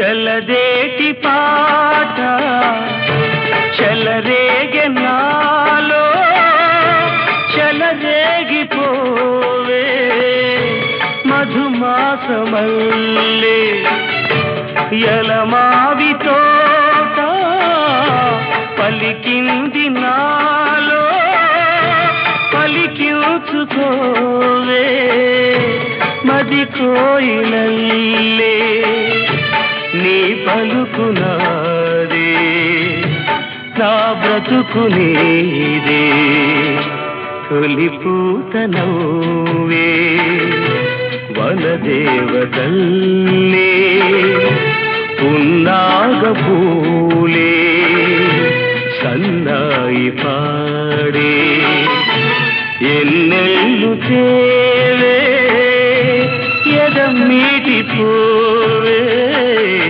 ఎలదేటి పాట చెలరేగే నాలో చెలరేగిపోవే మధుమాసమల్లే ఎలమావి తోట పలికింది నాలో పలికించుకోవే మది కోయిలల్లే నీ పలుకునాదే నా బ్రతుకు నీదే తొలి పూత నవ్వే వనదేవతల్లే పున్నాగ పూలే సన్నాయి పాడే ఎన్నెల్లు తేవే ఎదమ్మీటి పూ